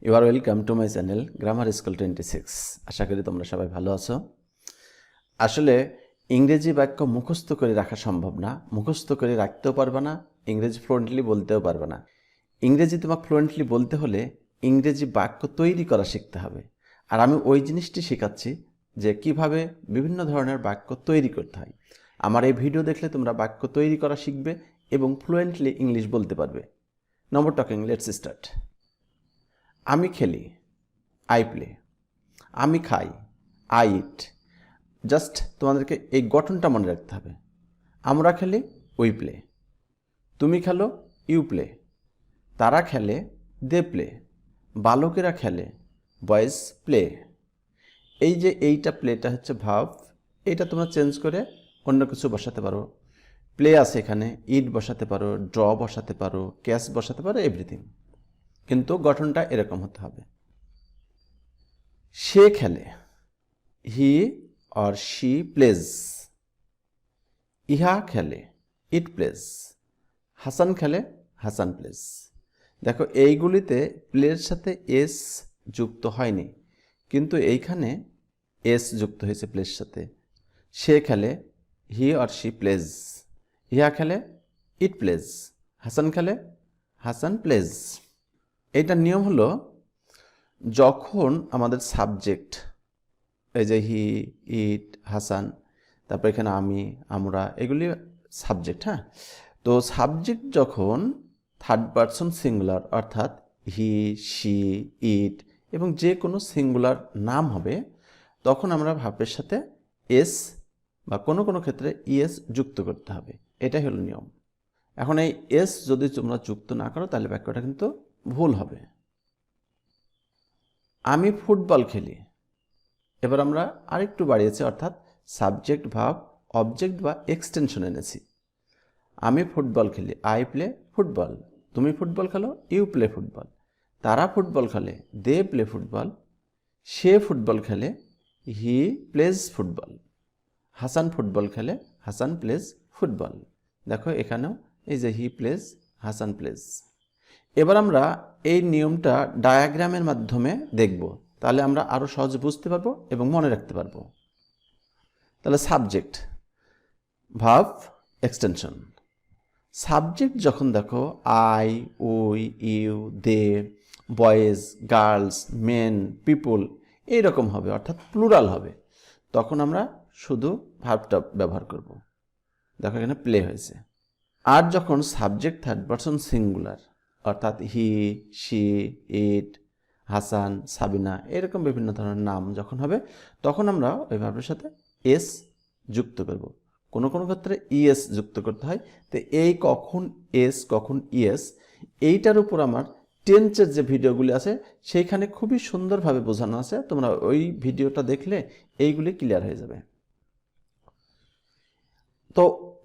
You are welcome to my channel grammar school 26। আশা করি তোমরা সবাই ভালো আছো। আসলে ইংরেজি বাক্য মুখস্থ করে রাখা সম্ভব না, মুখস্থ করে রাখতেও পারবে না, ইংরেজি ফ্লুয়েন্টলি বলতেও পারবে না। ইংরেজি তোমাকে ফ্লুয়েন্টলি বলতে হলে ইংরেজি বাক্য তৈরি করা শিখতে হবে। আর আমি ওই জিনিসটি শেখাচ্ছি যে কিভাবে বিভিন্ন ধরনের বাক্য তৈরি করতে হয়। আমার এই ভিডিও দেখলে তোমরা বাক্য তৈরি করা শিখবে এবং ফ্লুয়েন্টলি ইংলিশ বলতে পারবে। নম্বর টকিং, লেটস স্টার্ট। আমি খেলি, আই প্লে। আমি খাই, আই ইট। জাস্ট তোমাদেরকে এই গঠনটা মনে রাখতে হবে। আমরা খেলি, উই প্লে। তুমি খেলো, ইউ প্লে। তারা খেলে, দে প্লে। বালকেরা খেলে, বয়েজ প্লে। এই যে এইটা প্লেটা হচ্ছে ভার্ব, এইটা তোমরা চেঞ্জ করে অন্য কিছু বসাতে পারো। প্লে আছে এখানে, ইট বসাতে পারো, ড্র বসাতে পারো, ক্যাচ বসাতে পারো, এভরিথিং। কিন্তু গঠনটা এরকম হতে হবে। সে খেলে, হি অর শি প্লেজ। ইহা খেলে, ইট প্লেজ। হাসান খেলে, হাসান প্লেজ। দেখো এইগুলিতে প্লের সাথে এস যুক্ত হয়নি, কিন্তু এইখানে এস যুক্ত হয়েছে প্লের সাথে। সে খেলে, হি অর শি প্লেজ। ইহা খেলে, ইট প্লেজ। হাসান খেলে, হাসান প্লেজ। এইটার নিয়ম হলো, যখন আমাদের সাবজেক্ট এই যে হি, ইট, হাসান, তারপর এখানে আমি, আমরা, এগুলি সাবজেক্ট। হ্যাঁ, তো সাবজেক্ট যখন থার্ড পারসন সিঙ্গুলার অর্থাৎ হি, শি, ইট এবং যে কোনো সিঙ্গুলার নাম হবে, তখন আমরা ভার্বের সাথে এস বা কোনো কোনো ক্ষেত্রে ইএস যুক্ত করতে হবে। এটাই হলো নিয়ম। এখন এই এস যদি তোমরা যুক্ত না করো তাহলে বাক্যটা কিন্তু ভুল হবে। আমি ফুটবল খেলি। এবার আমরা আরেকটু বাড়িয়েছি, অর্থাৎ সাবজেক্ট ভার্ব অবজেক্ট বা এক্সটেনশন এনেছি। আমি ফুটবল খেলি, আই প্লে ফুটবল। তুমি ফুটবল খেলো, ইউ প্লে ফুটবল। তারা ফুটবল খেলে, দে প্লে ফুটবল। সে ফুটবল খেলে, he plays football. Hasan football খেলে, হাসান প্লেজ ফুটবল। দেখো এখানেও এই যে হি প্লেজ, হাসান প্লেজ। এবার আমরা এই নিয়মটা ডায়াগ্রামের মাধ্যমে দেখব, তাহলে আমরা আরও সহজে বুঝতে পারবো এবং মনে রাখতে পারবো। তাহলে সাবজেক্ট, ভার্ব, এক্সটেনশন। সাবজেক্ট যখন দেখো I, we, you, they, boys, girls, men, people এইরকম হবে, অর্থাৎ প্লুরাল হবে, তখন আমরা শুধু ভার্বটা ব্যবহার করব। দেখো এখানে প্লে হয়েছে। আর যখন সাবজেক্ট থার্ড পারসন সিঙ্গুলার অর্থাৎ হি, শি, ইট, হাসান, সাবিনা এরকম বিভিন্ন ধরনের নাম যখন হবে, তখন আমরা ওই ভার্বের সাথে এস যুক্ত করব। কোনো কোনো ক্ষেত্রে ইএস যুক্ত করতে হয়। তো এই কখন এস কখন ইএস, এইটার উপর আমার টেন্সের যে ভিডিওগুলি আছে সেইখানে খুবই সুন্দরভাবে বোঝানো আছে। তোমরা ওই ভিডিওটা দেখলে এইগুলি ক্লিয়ার হয়ে যাবে। তো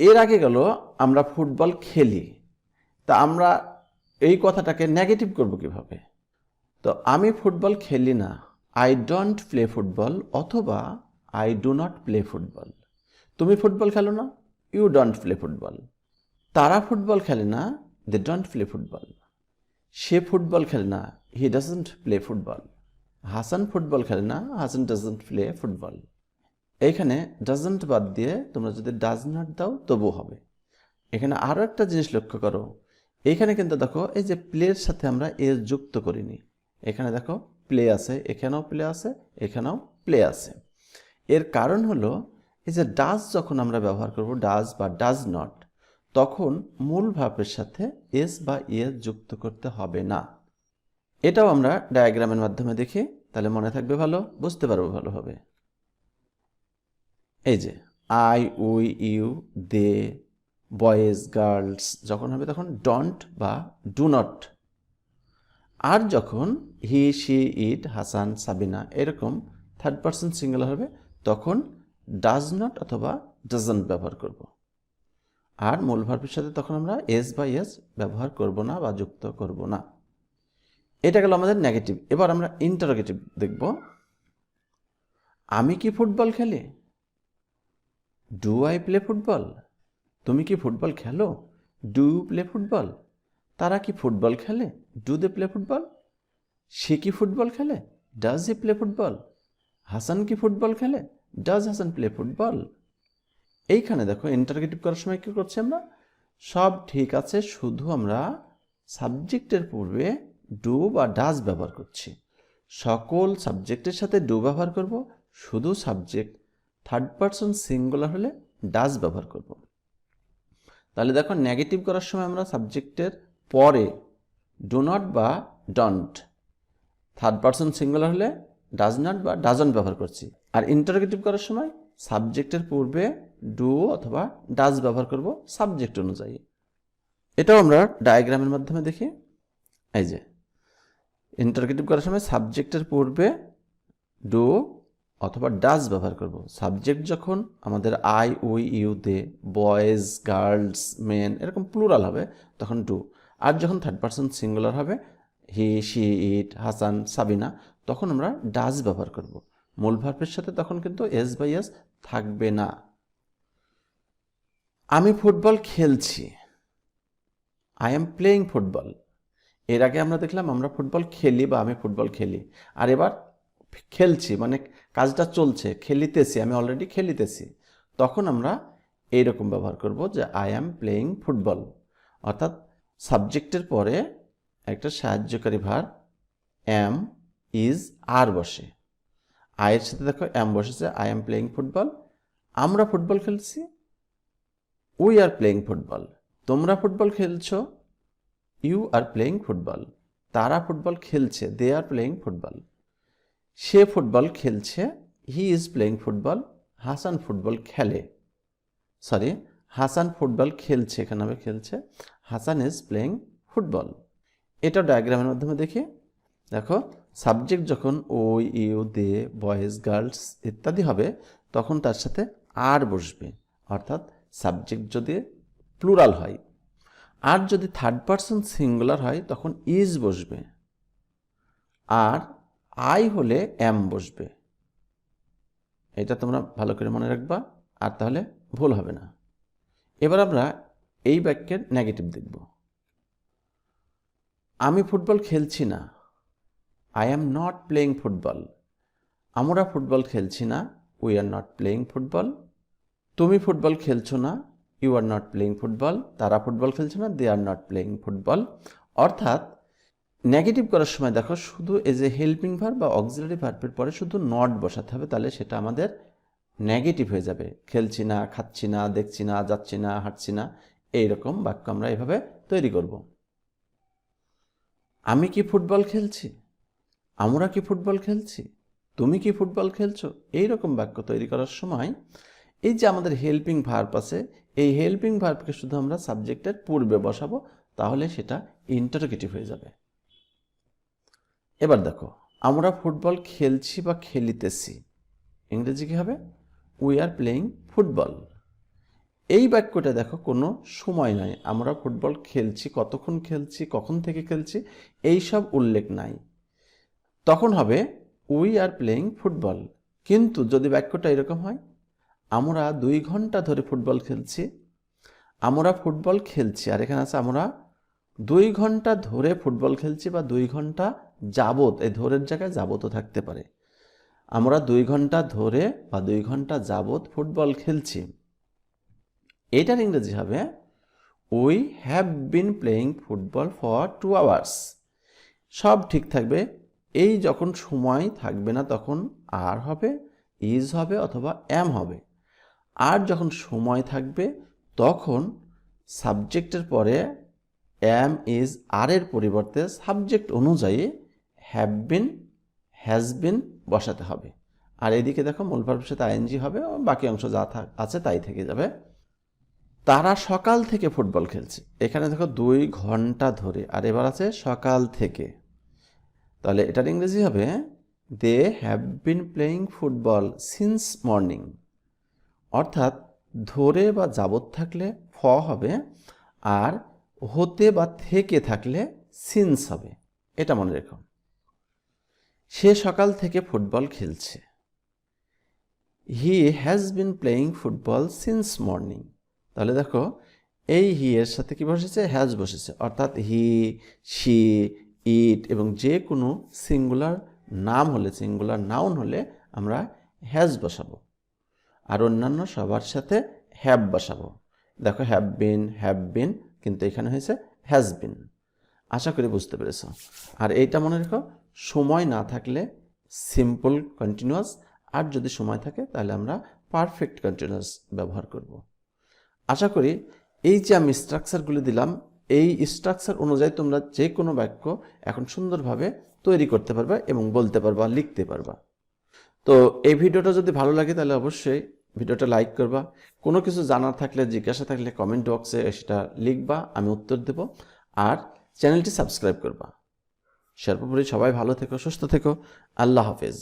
এর আগে গেল আমরা ফুটবল খেলি, তা আমরা এই কথাটাকে নেগেটিভ করব কিভাবে? তো আমি ফুটবল খেলি না, আই ডোন্ট প্লে ফুটবল, অথবা I do not play football. তুমি ফুটবল খেলো না, ইউ ডোন্ট প্লে ফুটবল। তারা ফুটবল খেলে না, দে ডোন্ট প্লে ফুটবল। সে ফুটবল খেলে না, he doesn't play football. Hasan football খেলে না, হাসান ডাজন্ট প্লে ফুটবল। এইখানে ডাজন্ট বাদ দিয়ে তোমরা যদি ডাজ নট দাও তবু হবে। এখানে আরও একটা জিনিস লক্ষ্য করো, এইখানে কিন্তু দেখো এই যে প্লের সাথে আমরা এস যুক্ত করিনি। এখানে দেখো প্লে আছে, এখানেও প্লে আছে, এখানেও প্লে আছে। এর কারণ হলো এই যে ডাজ যখন আমরা ব্যবহার করব, ডাজ বা ডাজ নট, তখন মূল ভার্বের সাথে এস বা ইএস যুক্ত করতে হবে না। এটাও আমরা ডায়াগ্রামের মাধ্যমে দেখি, তাহলে মনে থাকবে, ভালো বুঝতে পারবো ভালোভাবে। এই যে I, we, you, they, boys, girls যখন হবে তখন ডন্ট বা ডু নট। আর যখন he, she, it, Hasan, Sabina এরকম থার্ড পারসন সিঙ্গুলার হবে, তখন ডাজ নট অথবা ডাজন্ট ব্যবহার করব। আর মূল ভার্বের সাথে তখন আমরা এস বা ইয়েস ব্যবহার করব না বা যুক্ত করব না। এটা গেল আমাদের নেগেটিভ। এবার আমরা ইন্টারোগেটিভ দেখব। আমি কি ফুটবল খেলি? Do I play football? তুমি কি ফুটবল খেলো? Do you play football? তারা কি ফুটবল খেলে? Do they play football? সে কি ফুটবল খেলে? Does he play football? Hasan কি ফুটবল খেলে? Does Hasan play football? এইখানে দেখো ইন্টারগেটিভ করার সময় কী করছি আমরা? সব ঠিক আছে, শুধু আমরা সাবজেক্টের পূর্বে ডু বা ডাজ ব্যবহার করছি। সকল সাবজেক্টের সাথে ডু ব্যবহার করব, শুধু সাবজেক্ট থার্ড পারসন সিঙ্গুলার হলে ডাজ ব্যবহার করব। তাহলে দেখো নেগেটিভ করার সময় আমরা সাবজেক্টের পরে ডু নট বা ডন্ট, থার্ড পারসন সিঙ্গুলার হলে ডাজ নট বা ডাজন্ট ব্যবহার করছি। আর ইন্টারগেটিভ করার সময় সাবজেক্টের পূর্বে ডু অথবা ডাজ ব্যবহার করব সাবজেক্ট অনুযায়ী। এটাও আমরা ডায়াগ্রামের মাধ্যমে দেখি। এই যে ইন্টারগেটিভ করার সময় সাবজেক্টের পূর্বে ডু অথবা ডাজ ব্যবহার করব। সাবজেক্ট যখন আমাদের I, we, you, they, boys, girls, men এরকম প্লুরাল হবে তখন ডু। আর যখন থার্ড পারসন সিঙ্গুলার হবে he, she, it, Hasan, Sabina, তখন আমরা ডাজ ব্যবহার করব। মূল ভার্বের সাথে তখন কিন্তু এস বাই এস থাকবে না। আমি ফুটবল খেলছি, আই এম প্লেয়িং ফুটবল। এর আগে আমরা দেখলাম আমরা ফুটবল খেলি বা আমি ফুটবল খেলি, আর এবার খেলছি মানে কাজটা চলছে, খেলিতেছি, আমি অলরেডি খেলিতেছি। তখন আমরা এইরকম ব্যবহার করব যে আই অ্যাম প্লেয়িং ফুটবল, অর্থাৎ সাবজেক্টের পরে একটা সাহায্যকারী ভার্ব অ্যাম, ইজ, আর বসে। আয়ের সাথে দেখো অ্যাম বসেছে, আই অ্যাম প্লেয়িং ফুটবল। আমরা ফুটবল খেলছি, উই আর প্লেয়িং ফুটবল। তোমরা ফুটবল খেলছো, ইউ আর প্লেয়িং ফুটবল। তারা ফুটবল খেলছে, দে আর প্লেয়িং ফুটবল। সে ফুটবল খেলছে, he is playing football. Hasan football খেলে, সরি হাসান ফুটবল খেলছে, এখানে হবে খেলছে। Hasan is playing football. এটা ডায়াগ্রামের মাধ্যমে দেখি। দেখো সাবজেক্ট যখন ওই, ইউ, দে, বয়েজ, গার্লস ইত্যাদি হবে তখন তার সাথে আর বসবে, অর্থাৎ সাবজেক্ট যদি প্লুরাল হয়। আর যদি থার্ড পারসন সিঙ্গুলার হয় তখন ইজ বসবে, আর আই হলে অ্যাম বসবে। এটা তোমরা ভালো করে মনে রাখবা, আর তাহলে ভুল হবে না। এবার আমরা এই বাক্যের নেগেটিভ দেখব। আমি ফুটবল খেলছি না, I am not playing football. আমরা ফুটবল খেলছি না, we are not playing football. তুমি ফুটবল খেলছো না, you are not playing football. তারা ফুটবল খেলছে না, they are not playing football. অর্থাৎ নেগেটিভ করার সময় দেখো শুধু এই যে হেল্পিং ভার্ব বা অক্সিলারি ভার্বের পরে শুধু নট বসাতে হবে, তাহলে সেটা আমাদের নেগেটিভ হয়ে যাবে। খেলছি না, খাচ্ছি না, দেখছি না, যাচ্ছি না, হাঁটছি না, এইরকম বাক্য আমরা এভাবে তৈরি করব। আমি কি ফুটবল খেলছি, আমরা কি ফুটবল খেলছি, তুমি কি ফুটবল খেলছো, এইরকম বাক্য তৈরি করার সময় এই যে আমাদের হেল্পিং ভার্ব আছে, এই হেল্পিং ভার্বকে শুধু আমরা সাবজেক্টের পূর্বে বসাবো, তাহলে সেটা ইন্টারোগেটিভ হয়ে যাবে। এবার দেখো আমরা ফুটবল খেলছি বা খেলিতেছি, ইংরেজি কী হবে? We are playing football. এই বাক্যটা দেখো কোনো সময় নাই, আমরা ফুটবল খেলছি, কতক্ষণ খেলছি, কখন থেকে খেলছি, এই সব উল্লেখ নাই। তখন হবে উই আর প্লেয়িং ফুটবল। কিন্তু যদি বাক্যটা এরকম হয়, আমরা 2 ঘন্টা ধরে ফুটবল খেলছি, আমরা ফুটবল খেলছি, আর এখানে আছে আমরা 2 ঘন্টা ধরে ফুটবল খেলছি বা 2 ঘন্টা যাবত, এই ধরের জায়গায় যাবতও থাকতে পারে। আমরা 2 ঘন্টা ধরে বা 2 ঘন্টা যাবত ফুটবল খেলছি। এটার ইংরেজি হবে we have been playing football for 2 hours. সব ঠিক থাকবে, এই যখন সময় থাকবে না তখন আর হবে, ইজ হবে অথবা অ্যাম হবে। আর যখন সময় থাকবে তখন সাবজেক্টের পরে অ্যাম, ইজ, আর এর পরিবর্তে সাবজেক্ট অনুযায়ী হ্যাভ বিন, হ্যাজ বিন বসাতে হবে। আর এদিকে দেখো মূল ভার্বের সাথে আইএনজি হবে, বাকি অংশ যা আছে তাই থেকে যাবে। তারা সকাল থেকে ফুটবল খেলছে, এখানে দেখো 2 ঘন্টা ধরে, আর এবার আছে সকাল থেকে, তাহলে এটার ইংরেজি হবে they have been playing football since morning. অর্থাৎ ধরে বা যাবত থাকলে ফ হবে, আর হতে বা থেকে থাকলে সিন্স হবে, এটা মনে রেখো। সে সকাল থেকে ফুটবল খেলছে, he has been playing football since morning. তাহলে দেখো এই হি এর সাথে কি বসেছে? হ্যাজ বসেছে, অর্থাৎ হি, শি, ইট এবং যে কোনো সিঙ্গুলার নাম হলে, সিঙ্গুলার নাউন হলে আমরা হ্যাজ বসাবো, আর অন্যান্য সবার সাথে হ্যাভ বসাবো। দেখো হ্যাভ বিন, কিন্তু এখানে হয়েছে হ্যাজ বিন। আশা করি বুঝতে পেরেছ। আর এইটা মনে রেখো, সময় না থাকলে সিম্পল কন্টিনিউয়াস, আর যদি সময় থাকে তাহলে আমরা পারফেক্ট কন্টিনিউয়াস ব্যবহার করব। আশা করি এই যে আমি স্ট্রাকচারগুলি দিলাম, এই স্ট্রাকচার অনুযায়ী তোমরা যে কোনো বাক্য এখন সুন্দরভাবে তৈরি করতে পারবা এবং বলতে পারবা, লিখতে পারবা। তো এই ভিডিওটা যদি ভালো লাগে তাহলে অবশ্যই ভিডিওটা লাইক করবা। কোনো কিছু জানার থাকলে, জিজ্ঞাসা থাকলে কমেন্ট বক্সে সেটা লিখবা, আমি উত্তর দেব। আর চ্যানেলটি সাবস্ক্রাইব করবা। সর্বোপরি সবাই ভালো থেকো, সুস্থ থেকো। আল্লাহ হাফেজ।